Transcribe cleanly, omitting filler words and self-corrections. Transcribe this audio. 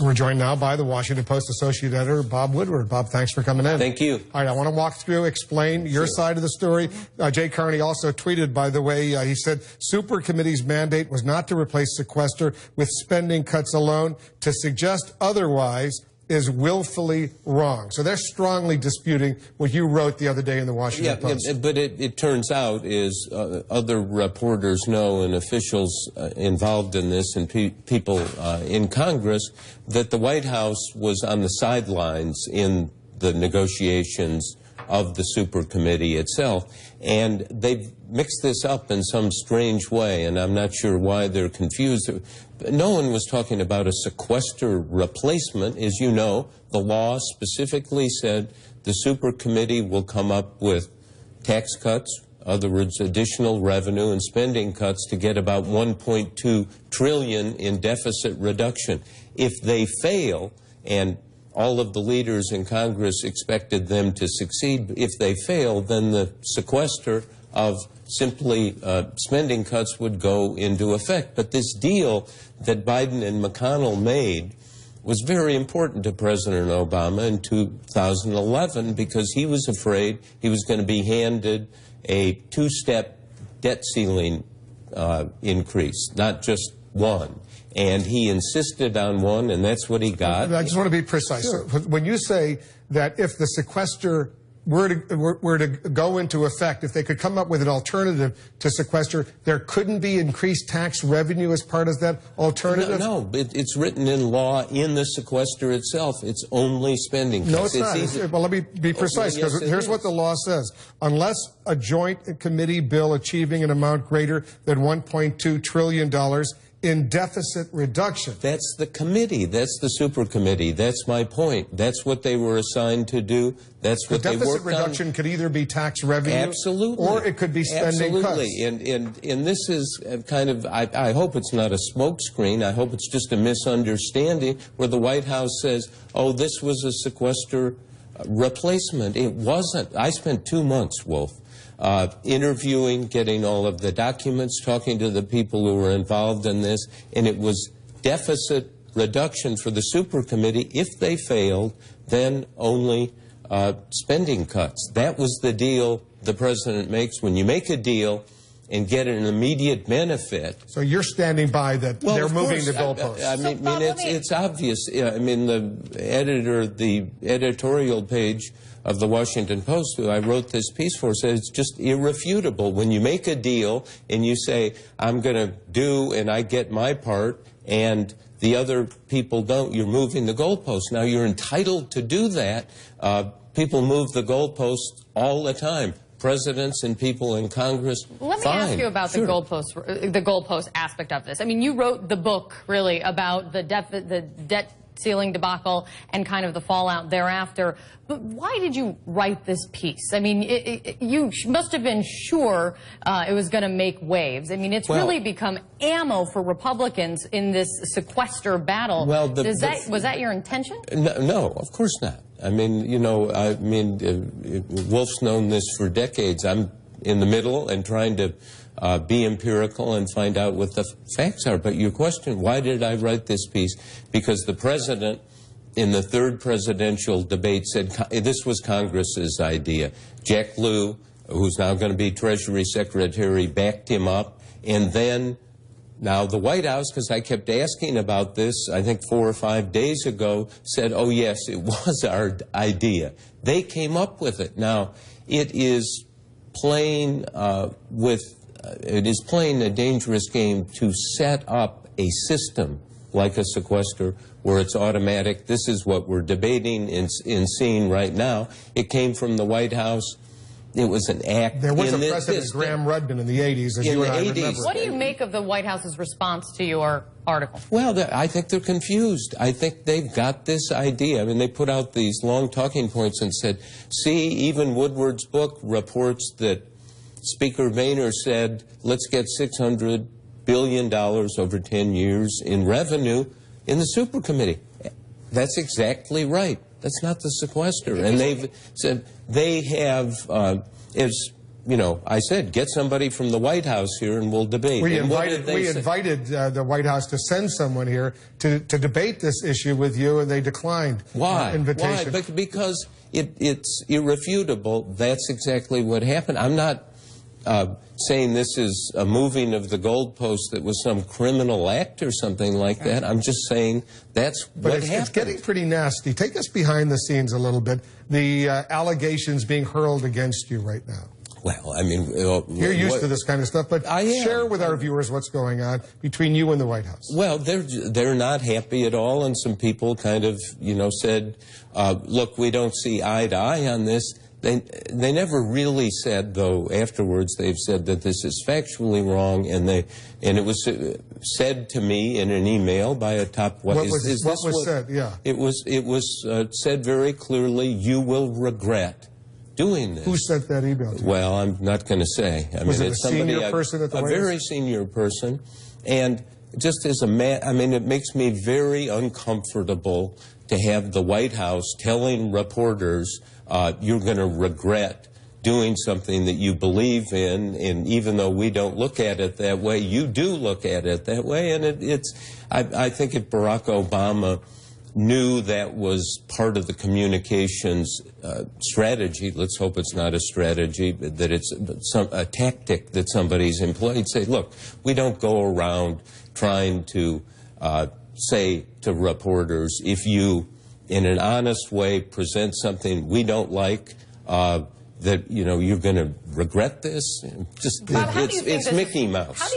We're joined now by the Washington Post Associate Editor, Bob Woodward. Bob, thanks for coming in. Thank you. All right, I want to walk through, explain your side of the story. Jay Carney also tweeted, by the way, he said, Super Committee's mandate was not to replace sequester with spending cuts alone. To suggest otherwise is willfully wrong. So they're strongly disputing what you wrote the other day in the Washington Post. Yeah, but it turns out is other reporters know and officials involved in this and people in Congress that the White House was on the sidelines in the negotiations of the Super Committee itself. And they've mixed this up in some strange way, and I'm not sure why they're confused. No one was talking about a sequester replacement. As you know, the law specifically said the Super Committee will come up with tax cuts, in other words, additional revenue and spending cuts to get about $1.2 trillion in deficit reduction. If they fail, and all of the leaders in Congress expected them to succeed, if they fail, then the sequester of simply spending cuts would go into effect. But this deal that Biden and McConnell made was very important to President Obama in 2011 because he was afraid he was going to be handed a two-step debt ceiling increase, not just one. And he insisted on one, and that's what he got. I just want to be precise. Sure. When you say that if the sequester were to go into effect, if they could come up with an alternative to sequester, there couldn't be increased tax revenue as part of that alternative? No, it's written in law in the sequester itself. It's only spending cuts. No, it's not. Well, let me be precise, because here's what the law says. Unless a joint committee bill achieving an amount greater than $1.2 trillion in deficit reduction. That's the committee. That's the Super Committee. That's my point. That's what they were assigned to do. That's what they worked on. Deficit reduction could either be tax revenue. Absolutely. Or it could be spending cuts. Absolutely. And this is kind of, I hope it's not a smokescreen. I hope it's just a misunderstanding where the White House says, oh, this was a sequester replacement. It wasn't. I spent 2 months, Wolf, interviewing, getting all of the documents, talking to the people who were involved in this, and it was deficit reduction for the Super Committee. If they failed, then only spending cuts. That was the deal the president makes. When you make a deal and get an immediate benefit. So you're standing by that they're moving the goalposts. I mean, it's obvious. I mean, the editorial page of the Washington Post, who I wrote this piece for, said it's just irrefutable. When you make a deal and you say, I'm going to do and I get my part and the other people don't, you're moving the goalposts. Now, you're entitled to do that. People move the goalposts all the time. Presidents and people in Congress. Let me ask you about the goalpost aspect of this. I mean, you wrote the book, really, about the debt ceiling debacle and kind of the fallout thereafter. But why did you write this piece? I mean, you must have been sure it was going to make waves. I mean, it's really become ammo for Republicans in this sequester battle. Well, was that your intention? No, of course not. I mean, you know, Wolf's known this for decades. I'm in the middle and trying to be empirical and find out what the facts are. But your question, why did I write this piece? Because the president, in the third presidential debate, said this was Congress's idea. Jack Lew, who's now going to be Treasury Secretary, backed him up. And then now the White House, because I kept asking about this, I think 4 or 5 days ago, said, oh, yes, it was our idea. They came up with it. Now, it is playing a dangerous game to set up a system like a sequester where it's automatic. This is what we're debating and seeing right now. It came from the White House. It was an act. There was a President Graham Rudman in the 80s, as you and I remember. What do you make of the White House's response to your article? Well, I think they're confused. I think they've got this idea. I mean, they put out these long talking points and said, see, even Woodward's book reports that Speaker Boehner said, let's get $600 billion over 10 years in revenue in the Super Committee. That's exactly right. That's not the sequester. And they've said they have, as you know, I said, get somebody from the White House here and we'll debate. We invited the White House to send someone here to debate this issue with you, and they declined. Why? Invitation. Why? Because it's irrefutable. That's exactly what happened. I'm not saying this is a moving of the goalpost that was some criminal act or something like that. I'm just saying that's what happened. It's getting pretty nasty. Take us behind the scenes a little bit. The allegations being hurled against you right now. Well, I mean... You're used to this kind of stuff, but share with our viewers what's going on between you and the White House. Well, they're not happy at all, and some people kind of, you know, said, look, we don't see eye to eye on this. They never really said, though, afterwards they've said that this is factually wrong, and it was said to me in an email by a top... What was said? Yeah. It was said very clearly, you will regret doing this. Who sent that email to you? Well, I'm not going to say. I was mean, it it's a senior person at the White House? A very senior person, and just as a man, I mean, it makes me very uncomfortable to have the White House telling reporters, you're going to regret doing something that you believe in, and even though we don't look at it that way, you do look at it that way, and I think if Barack Obama knew that was part of the communications strategy, let's hope it's not a strategy, that it's a tactic that somebody's employed, say, look, we don't go around trying to say to reporters, if you, in an honest way, present something we don't like, that, you know, you're going to regret this. Just, Bob, it's Mickey Mouse.